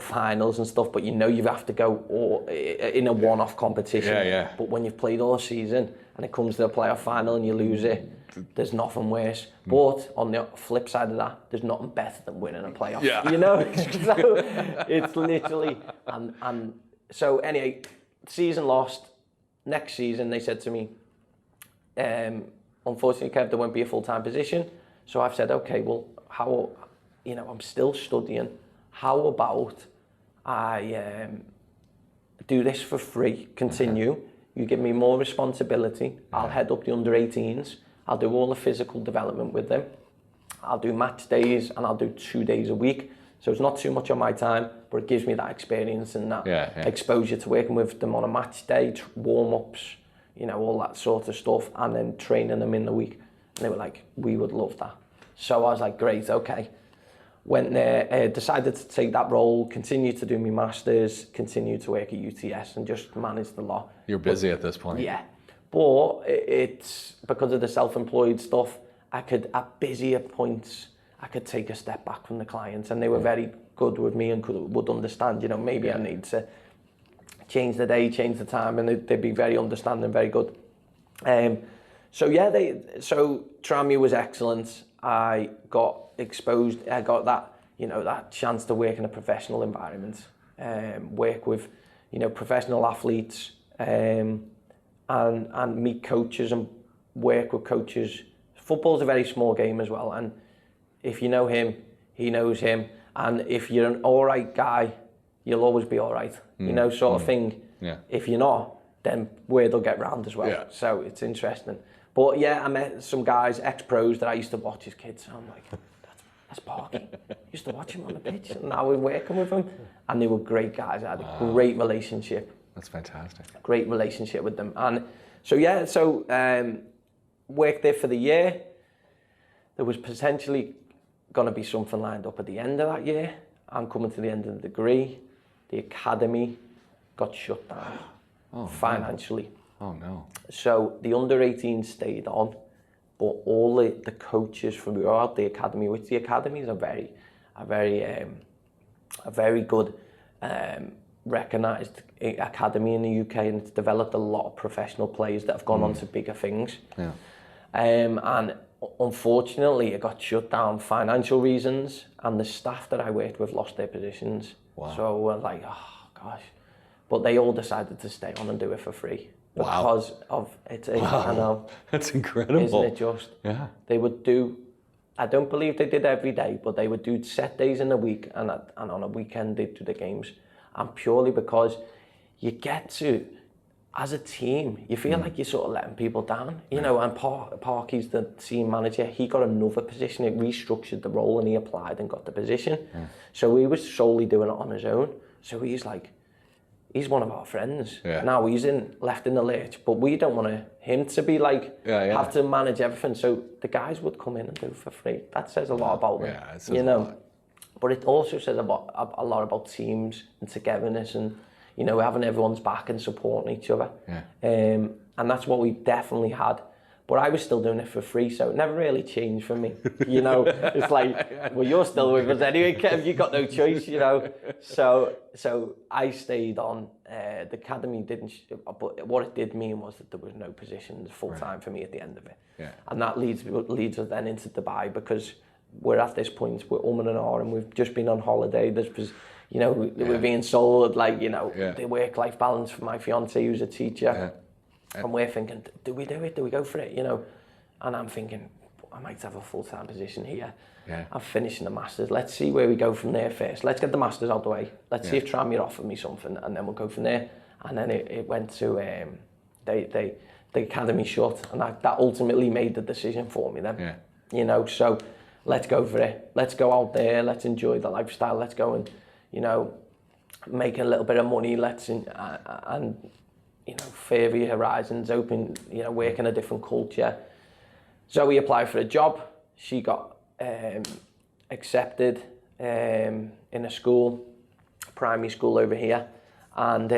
finals and stuff, but you know you have to go in a one-off competition. But when you've played all season and it comes to a playoff final and you lose it, there's nothing worse. But on the flip side of that, there's nothing better than winning a playoff. You know, so it's literally and so anyway, season lost. Next season, they said to me, unfortunately, Kev, there won't be a full-time position. So I've said, okay, well, how, you know, I'm still studying. How about I do this for free, continue. You give me more responsibility. I'll head up the under-18s. I'll do all the physical development with them. I'll do match days and I'll do 2 days a week. So it's not too much on my time, but it gives me that experience and that exposure to working with them on a match day, warm-ups, you know, all that sort of stuff, and then training them in the week. And they were like, we would love that. So I was like, great, okay. Went there, decided to take that role, continue to do my masters, continue to work at UTS and just manage the lot. You're busy at this point. Yeah, but it's because of the self-employed stuff, I could, at busier points, I could take a step back from the clients, and they were very good with me and would understand, you know, maybe I need to change the day, change the time, and they'd be very understanding, very good. So Tranmere was excellent. I got exposed, I got that, you know, that chance to work in a professional environment, work with, you know, professional athletes, and meet coaches and work with coaches. Football's a very small game as well, and if you know him, he knows him, and if you're an all right guy, you'll always be all right, you know, sort of thing. If you're not, then word will get round as well. So it's interesting. But yeah, I met some guys, ex-pros that I used to watch as kids. And I'm like, that's Parky. Used to watch him on the pitch, and now we're working with him. And they were great guys. I had a great relationship. That's fantastic. Great relationship with them. And so yeah, worked there for the year. There was potentially going to be something lined up at the end of that year. I'm coming to the end of the degree. The academy got shut down financially. Oh no. So the under-18 stayed on, but all the coaches from throughout the academy, which the academies are a very good, recognised academy in the UK, and it's developed a lot of professional players that have gone on to bigger things. And unfortunately, it got shut down for financial reasons, and the staff that I worked with lost their positions. So we're like, oh gosh. But they all decided to stay on and do it for free. Because of it. I know. That's incredible. Isn't it just? Yeah. They would do, I don't believe they did every day, but they would do set days in the week, and on a weekend they'd do the games. And purely because you get to, as a team, you feel like you're sort of letting people down, you know, and Parky's the team manager. He got another position, it restructured the role, and he applied and got the position. So he was solely doing it on his own. So he's like, he's one of our friends. Now he's left in the lurch, but we don't want him to be like, have to manage everything. So the guys would come in and do it for free. That says a lot about them, you know. But it also says a lot about teams and togetherness, and, you know, having everyone's back and supporting each other. And that's what we definitely had. But I was still doing it for free, so it never really changed for me. You know, it's like, well, you're still with us anyway, Kev, you got no choice, you know. So I stayed on. The academy didn't, but what it did mean was that there was no positions full-time for me at the end of it. And that leads us then into Dubai, because we're at this point, we're and and we've just been on holiday. You know, we're being sold, like, you know, the work-life balance for my fiance, who's a teacher. And we're thinking, do we do it? Do we go for it? You know, and I'm thinking, I might have a full-time position here. I'm finishing the masters. Let's see where we go from there first. Let's get the masters out the way. Let's see if Tranmere offer me something, and then we'll go from there. And then it went to the academy shut, and that ultimately made the decision for me then. You know, so let's go for it. Let's go out there. Let's enjoy the lifestyle. Let's go and, you know, make a little bit of money. And you know, further your horizons, open, you know, work in a different culture. Zoe applied for a job. She got accepted in a school, primary school over here, and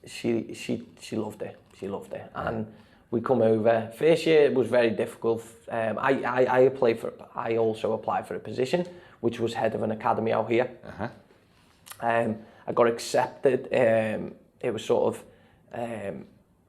she loved it. She loved it, and we come over. First year it was very difficult. I also applied for a position which was head of an academy out here. I got accepted. It was sort of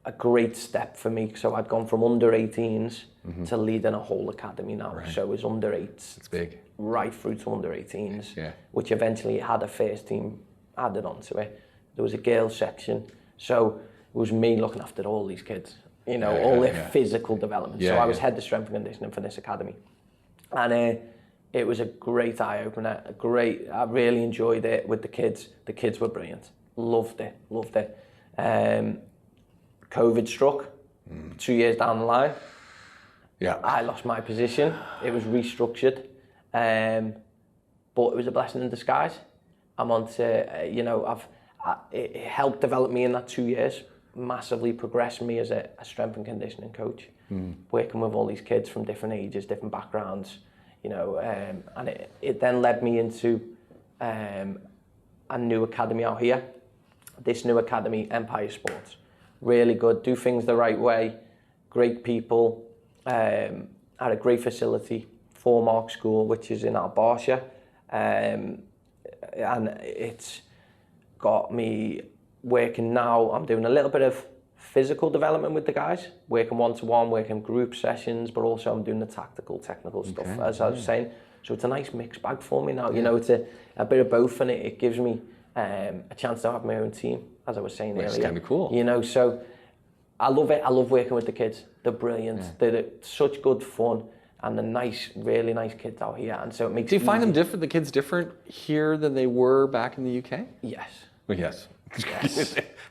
a great step for me. So I'd gone from under 18s to leading a whole academy now. Right. So it was under 8s. It's big. Right through to under 18s, yeah. which eventually had a first team added onto it. There was a girls section. So it was me looking after all these kids, you know, all their physical development. So I was head of strength and conditioning for this academy. And it was a great eye-opener, I really enjoyed it with the kids. The kids were brilliant. Loved it. COVID struck 2 years down the line. Yeah. I lost my position. It was restructured. But it was a blessing in disguise. I'm on to, you know, it helped develop me in that 2 years, massively progressed me as a strength and conditioning coach, working with all these kids from different ages, different backgrounds, you know, and it then led me into a new academy out here. This new academy, Empire Sports, really good, do things the right way, great people, had a great facility, 4-mark school, which is in Albarcia, and it's got me working now. I'm doing a little bit of physical development with the guys, working one-to-one, working group sessions, but also I'm doing the tactical, technical stuff, as I was saying. So it's a nice mixed bag for me now. You know, it's a bit of both, and it gives me a chance to have my own team, as I was saying earlier. It's kind of cool. You know, so I love it. I love working with the kids. They're brilliant. They're such good fun. And the nice, really nice kids out here. And so it makes Do you find them different, the kids different here than they were back in the UK? Yes. Well, yes.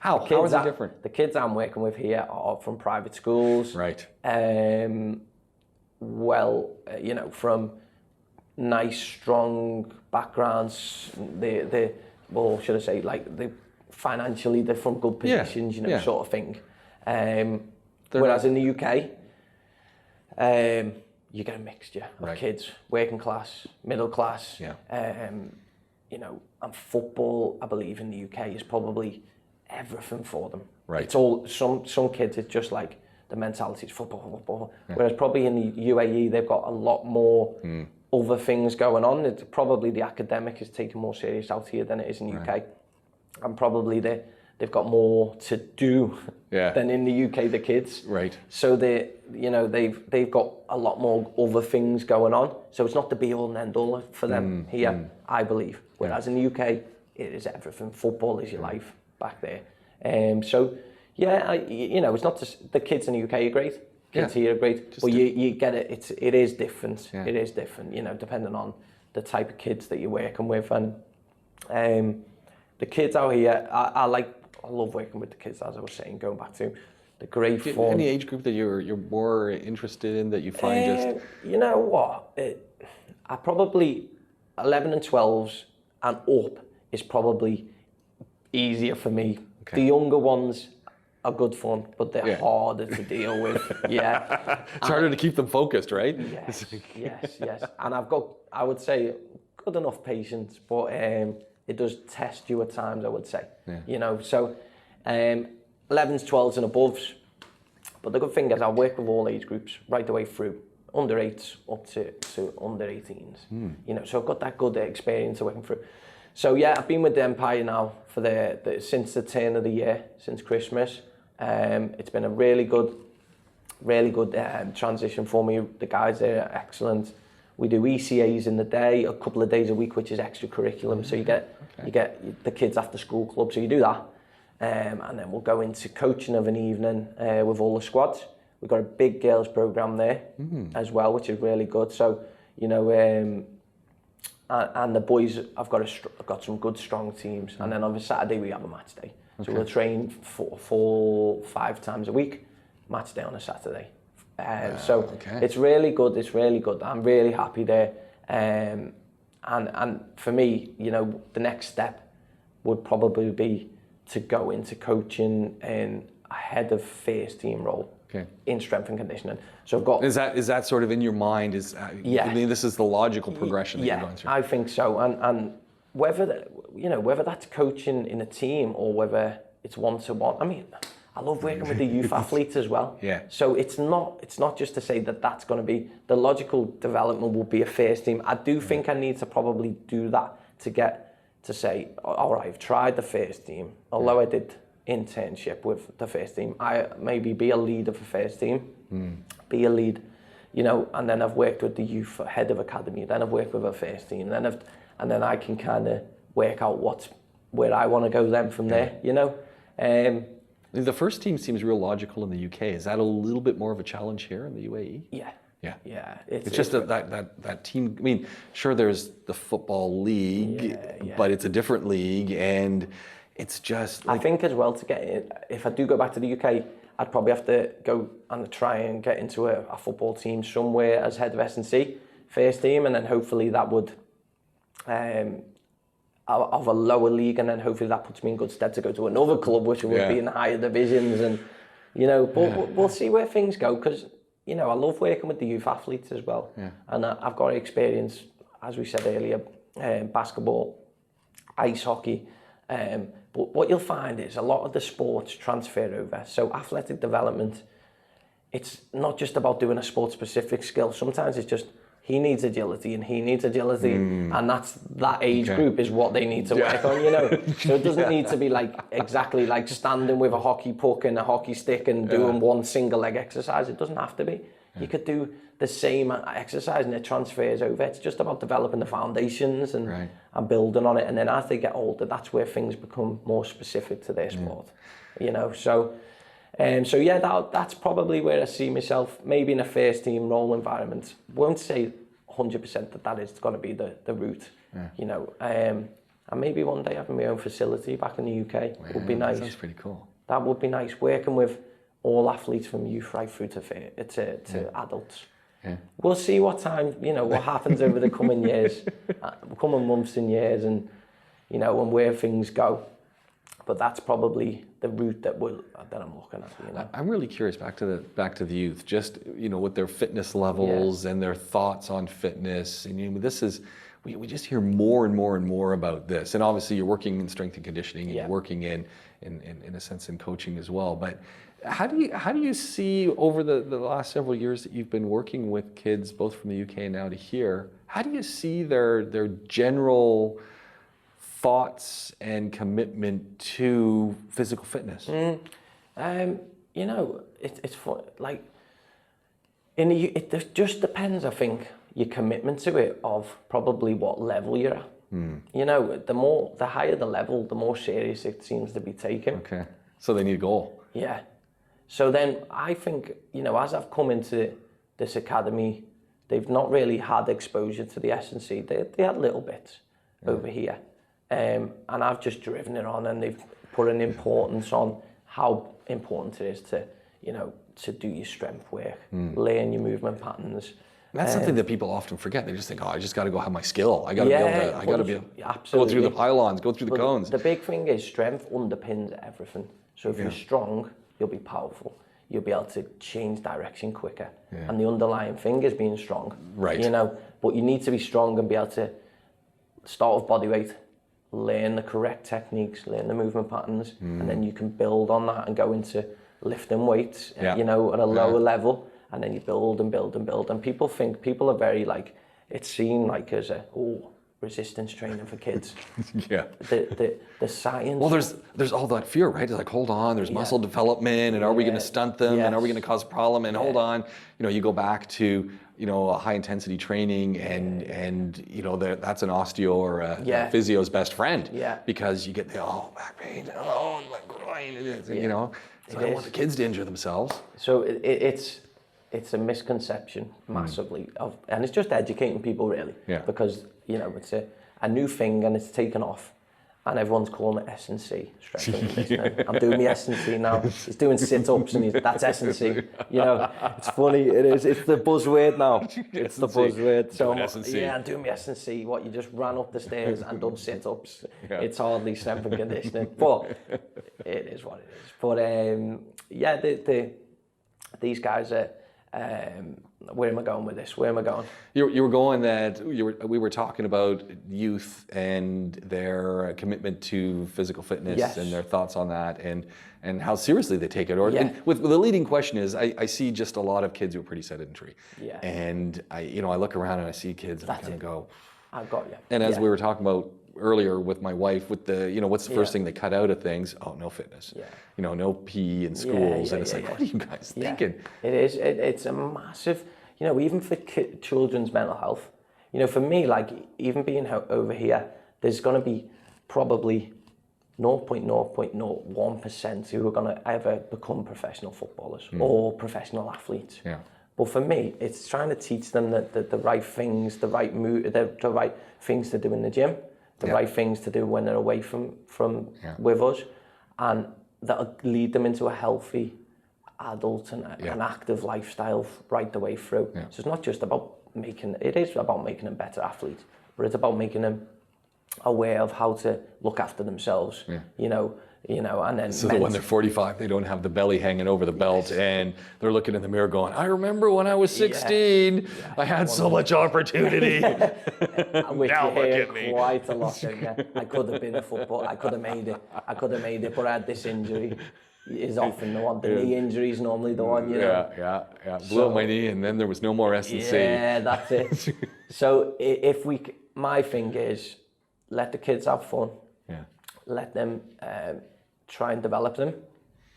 How are they different? The kids I'm working with here are from private schools. Right. Well, you know, from nice, strong backgrounds. Well, should I say, like, they're from good positions, you know, sort of thing. Whereas in the UK, you get a mixture of kids, working class, middle class. You know, and football, I believe in the UK is probably everything for them. Right. It's all, some kids, it's just like the mentality is football. Whereas probably in the UAE, they've got a lot more other things going on. It's probably the academic is taken more serious out here than it is in the UK. And probably they've got more to do than in the UK, the kids. Right. So they've got a lot more other things going on. So it's not the be all and end all for them here, I believe. Whereas in the UK, it is everything. Football is your life back there. So you know, it's not just the kids in the UK are great. Kids here are great, but you get it. It is different. It is different. You know, depending on the type of kids that you're working with, and the kids out here, I love working with the kids, as I was saying, going back to the great fun. Any age group that you're more interested in that you find just... You know what? I probably 11 and 12s and up is probably easier for me. Okay. The younger ones are good fun, but they're harder to deal with. It's harder to keep them focused, right? Yes. And I've got, I would say, good enough patience, but it does test you at times, I would say. You know, so 11s, 12s and above. But the good thing is I work with all age groups right the way through, under 8s up to under 18s. You know, so I've got that good experience of working through. So I've been with the Empire now for since the turn of the year, since Christmas. It's been a really good transition for me. The guys there are excellent. We do ECAs in the day, a couple of days a week, which is extra curriculum. So you get the kids after school club. So you do that, and then we'll go into coaching of an evening with all the squads. We've got a big girls program there as well, which is really good. So you know, and the boys, I've got some good strong teams. And then on a Saturday we have a match day. So we'll train 4-5 times a week, match day on a Saturday. It's really good. It's really good. I'm really happy there. And for me, you know, the next step would probably be to go into coaching in a head of first team role in strength and conditioning. So I've got. Is that sort of in your mind? I mean, this is the logical progression that you're going through. I think so. And whether that's coaching in a team or whether it's one-to-one. I mean, I love working with the youth athletes as well. So it's not just to say that that's going to be the logical development will be a first team. I do think I need to probably do that to get to say, all right, I've tried the first team, although I did internship with the first team, I maybe be a leader for first team, be a lead, you know, and then I've worked with the youth head of academy, then I've worked with a first team, and then I can kind of work out where I want to go then from there, you know. The first team seems real logical in the UK. Is that a little bit more of a challenge here in the UAE? Yeah. It's just that team. I mean, sure, there's the football league, but it's a different league, and it's just. I think as well, to get in, if I do go back to the UK, I'd probably have to go and try and get into a football team somewhere as head of S&C, first team, and then hopefully that would of a lower league, and then hopefully that puts me in good stead to go to another club which would be in the higher divisions, and you know, but we'll see where things go, because you know, I love working with the youth athletes as well, and I've got experience, as we said earlier, basketball, ice hockey, but what you'll find is a lot of the sports transfer over. So athletic development, it's not just about doing a sport specific skill. Sometimes it's just he needs agility and he needs agility, and that age group is what they need to work on, you know. So it doesn't need to be like exactly like standing with a hockey puck and a hockey stick and doing one single leg exercise. It doesn't have to be. You could do the same exercise and it transfers over. It's just about developing the foundations and building on it. And then as they get older, that's where things become more specific to their sport, you know. So that's probably where I see myself, maybe in a first team role environment. Won't say 100% that is going to be the route, you know. And maybe one day having my own facility back in the UK would be nice. That's pretty cool. That would be nice, working with all athletes from youth right through to adults. We'll see what happens over the coming years, coming months and years, and you know, and where things go. But that's probably the route that I'm looking at. You know? I'm really curious, back to the youth, just you know, with their fitness levels and their thoughts on fitness. And you know, this is we just hear more and more and more about this. And obviously, you're working in strength and conditioning, and you're working in a sense in coaching as well. But how do you see over the last several years that you've been working with kids, both from the UK and now to here? How do you see their general thoughts and commitment to physical fitness? You know, it's fun. Like it just depends. I think your commitment to it of probably what level you're at. You know, the higher the level, the more serious it seems to be taken. Okay, so they need a goal. Yeah. So then I think, you know, as I've come into this academy, they've not really had exposure to the S&C. They had little bits over here. And I've just driven it on, and they've put an importance on how important it is to, you know, to do your strength work, learn your movement patterns. That's something that people often forget. They just think, I just got to go have my skill. I got to be able to, go through the pylons, go through the cones. The big thing is strength underpins everything. So if you're strong, you'll be powerful. You'll be able to change direction quicker. And the underlying thing is being strong. Right. You know, but you need to be strong and be able to start with body weight, learn the correct techniques, learn the movement patterns, and then you can build on that and go into lifting weights, you know, at a lower level, and then you build and build and build. And people are very like, it's seen like as resistance training for kids. The science. Well, there's all that fear, right? It's like, hold on, there's muscle development, and are we going to stunt them, and are we going to cause a problem? And hold on, you know, you go back to, you know, a high intensity training, and you know, that's an osteo or a physio's best friend. Because you get the back pain, my groin, you know. So I don't want the kids to injure themselves. So it's a misconception massively and it's just educating people really, because you know, it's a new thing and it's taken off, and everyone's calling it S&C, strength and conditioning. I'm doing the S&C now. He's doing sit-ups and that's S&C. You know, it's funny. It is. It's the buzzword now. It's the buzzword. So I'm doing the S&C. What, you just ran up the stairs and done sit-ups? It's hardly strength and conditioning, but it is what it is. But these guys are. Where am I going with this? Where am I going? You were going that we were talking about youth and their commitment to physical fitness and their thoughts on that, and how seriously they take it. And with the leading question is, I see just a lot of kids who are pretty sedentary. And I look around and I see kids and I kind of go, I've got you. And as we were talking about earlier with my wife with the, what's the first thing they cut out of things? Oh, no fitness. Yeah. No PE in schools. And it's like, what are you guys thinking? It is. It's a massive, even for children's mental health. For me, like, even being over here, there's going to be probably 0.01% who are going to ever become professional footballers or professional athletes. Yeah. But for me, it's trying to teach them the right things, the right things to do in the gym, the right things to do when they're away from with us, and that'll lead them into a healthy adult and an active lifestyle right the way through. Yeah. So it's not just about it is about making them better athletes, but it's about making them aware of how to look after themselves, and then so that when they're 45, they don't have the belly hanging over the belt and they're looking in the mirror going, I remember when I was 16, I had so much opportunity. Which now you look hear at me. Quite a lot of, I could have been a footballer, I could have made it, but I had this injury. Is often the one. The knee injury is normally the one, Yeah. Blew up my knee, and then there was no more S&C. Yeah, that's it. So my thing is, let the kids have fun. Yeah. Let them try and develop them.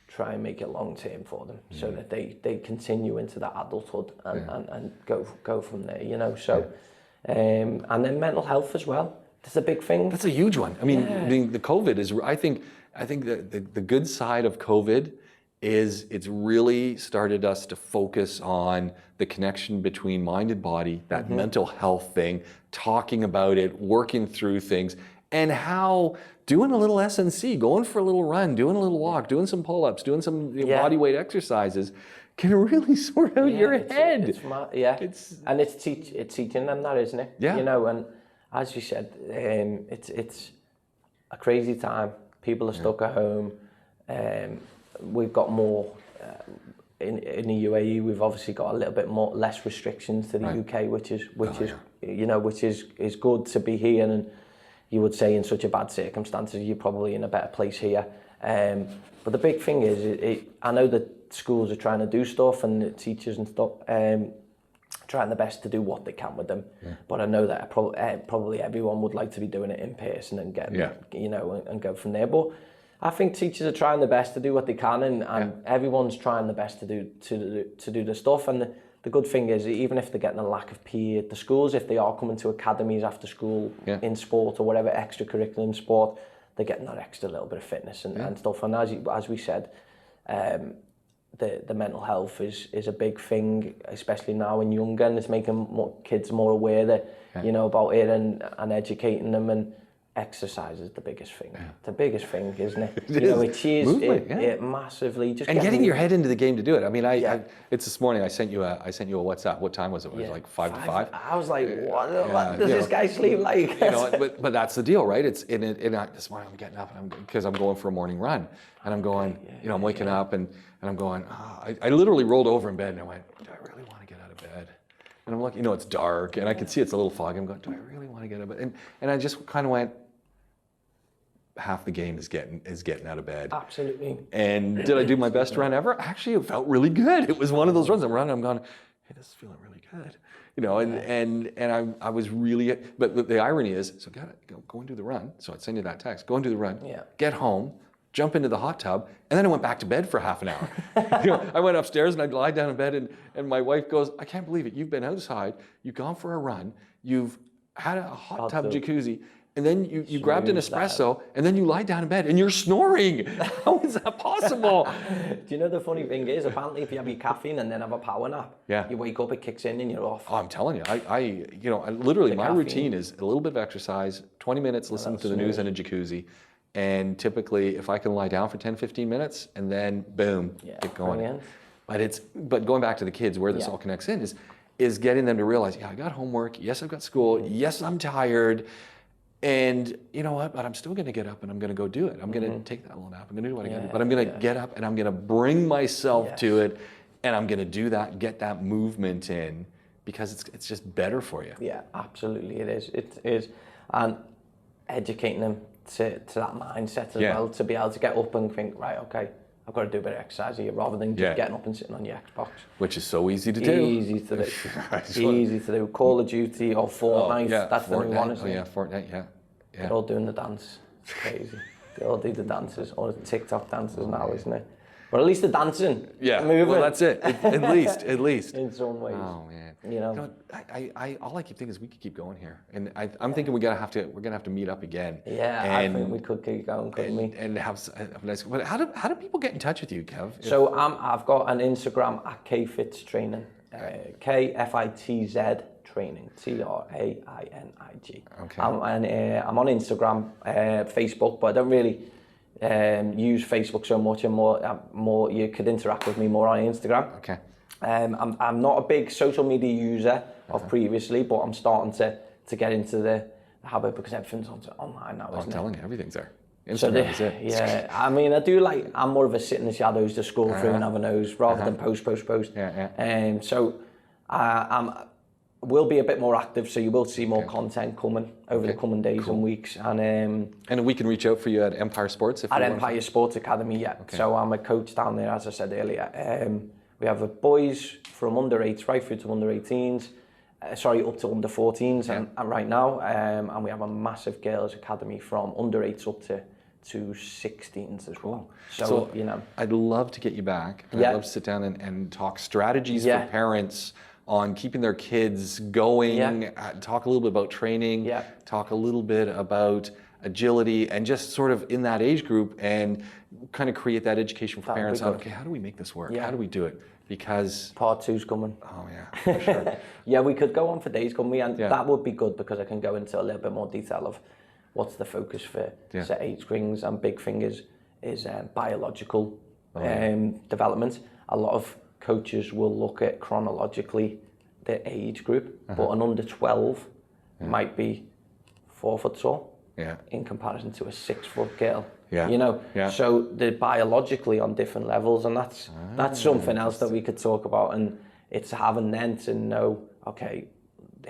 Try and make it long term for them, so that they continue into that adulthood and go from there. So and then mental health as well. That's a big thing. That's a huge one. I mean, the COVID is. I think the good side of COVID is it's really started us to focus on the connection between mind and body, that mental health thing, talking about it, working through things, and how doing a little S&C, going for a little run, doing a little walk, doing some pull-ups, doing some body weight exercises can really sort out your head. It's teaching them that, isn't it? Yeah. And as you said, it's a crazy time. People are stuck at home. We've got more in the UAE. We've obviously got a little bit less restrictions to the UK, which is good to be here. And you would say in such a bad circumstances, you're probably in a better place here. But the big thing is, I know that schools are trying to do stuff and the teachers and stuff, trying their best to do what they can with them. But I know that probably everyone would like to be doing it in person and get, and go from there. But I think teachers are trying their best to do what they can, and everyone's trying their best to do the stuff. And the good thing is, even if they're getting a lack of PE at the schools, if they are coming to academies after school in sport or whatever extracurricular sport, they're getting that extra little bit of fitness and stuff. And as we said, the mental health is a big thing, especially now and younger, and it's making kids more aware that about it and educating them. And exercise is the biggest thing. The biggest thing, isn't it? It massively just getting your head into the game to do it. I mean, it's this morning. I sent you a WhatsApp. What time was it? It was like 5 to 5. I was like, what does this guy sleep like? But that's the deal, right? It's this morning I'm getting up because I'm going for a morning run, and I'm going. I'm waking up and I'm going. I literally rolled over in bed and I went, do I really want to get out of bed? And I'm looking. It's dark and I can see it's a little foggy. I'm going, do I really want to get out of bed? And I just kind of went. Half the game is getting out of bed. Absolutely. And did I do my best run ever? Actually, it felt really good. It was one of those runs I'm running. I'm going, hey, this is feeling really good. And I was really. But the irony is, so go and do the run. So I'd send you that text. Go and do the run. Yeah. Get home. Jump into the hot tub, and then I went back to bed for half an hour. I went upstairs and I'd lie down in bed, and my wife goes, I can't believe it. You've been outside. You've gone for a run. You've had a hot tub jacuzzi. And then you grabbed an espresso, and then you lie down in bed, and you're snoring. How is that possible? Do you know the funny thing is, apparently if you have your caffeine and then have a power nap, you wake up, it kicks in, and you're off. Oh, I'm telling you, I literally, my routine is a little bit of exercise, 20 minutes listening to the news in a jacuzzi, and typically if I can lie down for 10, 15 minutes, and then boom, get going. Brilliant. But going back to the kids, where this all connects in is getting them to realize, I got homework, yes, I've got school, yes, I'm tired. And you know what? But I'm still going to get up and I'm going to go do it. I'm going to take that little nap. I'm going to do what I got to do. But I'm going to get up and I'm going to bring myself to it, and I'm going to do that, get that movement in, because it's just better for you. Yeah, absolutely, it is. It is, and educating them to that mindset as well, to be able to get up and think, right, okay, I've got to do a bit of exercise here, rather than just getting up and sitting on your Xbox. Which is so easy to do. Easy to do. Easy to do. Call of Duty or Fortnite, that's the new one, isn't it? Fortnite, They're all doing the dance. It's crazy. They all do the dances, or the TikTok dances now, isn't it? But at least they're dancing. Yeah, moving. well, that's it. At least. In some ways. Oh man. You know, I all I keep thinking is we could keep going here, and I'm thinking we're gonna have to meet up again. Yeah, I think we could keep going, couldn't we? And have a nice. But how do people get in touch with you, Kev? So I've got an Instagram at Kev Fitz Training, KFITZ Training, TRAINIG. Okay. I'm on Instagram, Facebook, but I don't really use Facebook so much. And more you could interact with me more on Instagram. Okay. I'm not a big social media user of previously, but I'm starting to get into the habit because everything's online now, isn't it? I'm telling you, everything's there. So Instagram is it. yeah, I mean, I'm more of a sit in the shadows to scroll through and have a nose rather than post. Yeah. So we'll be a bit more active, so you will see more content coming over the coming days and weeks. And we can reach out for you at Empire Sports if at you Empire Sports Academy, yeah. Okay. So I'm a coach down there, as I said earlier. We have boys from under 8s right through to under 18s. Up to under 14s and right now, and we have a massive girls academy from under 8s up to 16s as well. So you know, I'd love to get you back. And I'd love to sit down and talk strategies for parents on keeping their kids going. Talk a little bit about training. Talk a little bit about agility, and just sort of in that age group, and kind of create that education for parents on, okay, how do we make this work? How do we do it? Because part 2's coming. Oh yeah, for sure. Yeah, we could go on for days, couldn't we? And that would be good because I can go into a little bit more detail of what's the focus for set age rings. And big thing is biological development. A lot of coaches will look at chronologically the age group, but an under 12 might be 4 foot tall in comparison to a 6 foot girl. You know, so they're biologically on different levels, and that's something else that we could talk about. And it's having then to know, okay,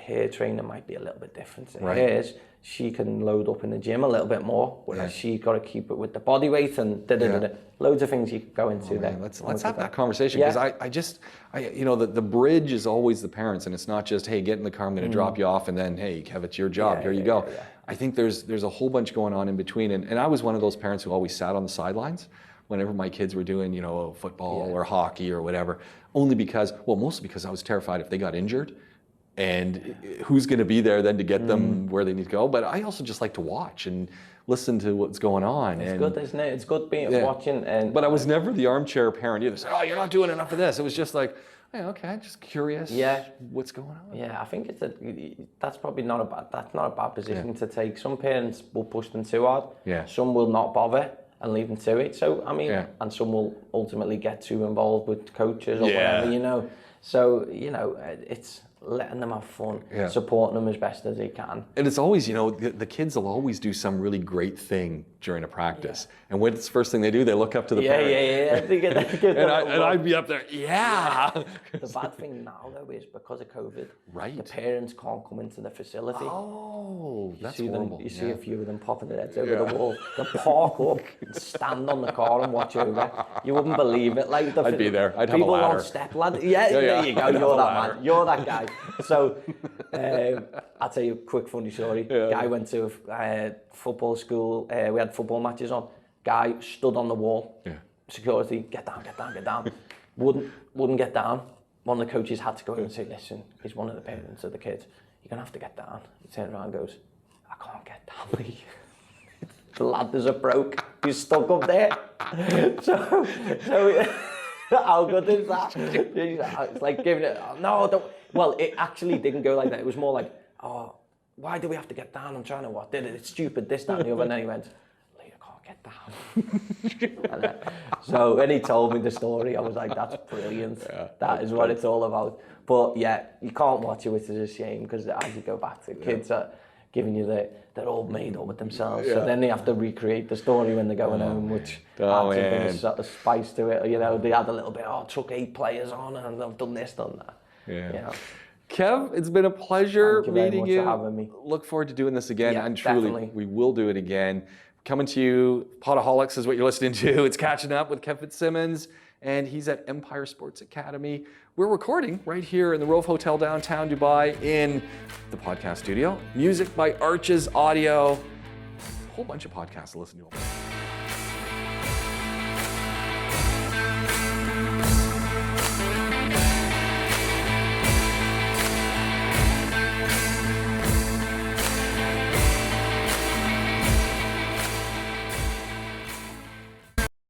her trainer might be a little bit different. Hers, she can load up in the gym a little bit more, whereas she's got to keep it with the body weight and loads of things you could go into there. Let's have that conversation, because I you know, the bridge is always the parents, and it's not just, hey, get in the car, I'm going to drop you off, and then, hey, Kev, it's your job, here you go. I think there's a whole bunch going on in between, and I was one of those parents who always sat on the sidelines whenever my kids were doing, you know, football or hockey or whatever, mostly because I was terrified if they got injured, and who's going to be there then to get them where they need to go. But I also just like to watch and listen to what's going on. It's good, isn't it? It's good being watching. But I was never the armchair parent either. So, oh, you're not doing enough of this. It was just like, hey, okay, just curious. What's going on? Yeah, I think that's probably not a bad position to take. Some parents will push them too hard. Some will not bother and leave them to it. So I mean, and some will ultimately get too involved with coaches or whatever, you know. So you know, it's letting them have fun, supporting them as best as they can. And it's always, you know, the kids will always do some really great thing during a practice. And what's the first thing they do? They look up to the parent. And I'd be up there, The bad thing now, though, is because of COVID, the parents can't come into the facility. Oh, that's horrible. You see a few of them popping their heads over the wall. They park up, stand on the car and watch over. You wouldn't believe it. Like I'd be there. I'd have a people ladder. on step ladder. There you go. You're that man. You're that guy. So I'll tell you a quick funny story. Guy went to football school. We had football matches on. Guy stood on the wall. Security, get down. Wouldn't get down. One of the coaches had to go in and say, listen, he's one of the parents of the kids. You're gonna have to get down. He turned around and goes, I can't get down, mate. The ladders are broke. He's stuck up there. So how good is that? It's like giving it, no, don't. Well, it actually didn't go like that. It was more like, oh, why do we have to get down? I'm trying to what? Did it? It's stupid, this, that, and the other. And then he went, Lee, I can't get down. So when he told me the story, I was like, that's brilliant. That is what it's all about. But yeah, you can't watch it, which is a shame, because as you go back to kids are giving you they're all made up with themselves. So then they have to recreate the story when they're going home, which adds a bit of sort of spice to it. You know, they add a little bit, took 8 players on and I've done this, done that. You know. Kev, it's been a pleasure meeting you. For having me. Look forward to doing this again, and truly, definitely. we will do it again. Coming to you, PODAHOLIKS is what you're listening to. It's Catching Up with Kev Fitzsimmons, and he's at Empire Sports Academy. We're recording right here in the Rove Hotel downtown Dubai in the podcast studio. Music by Arches Audio. whole bunch of podcasts to listen to.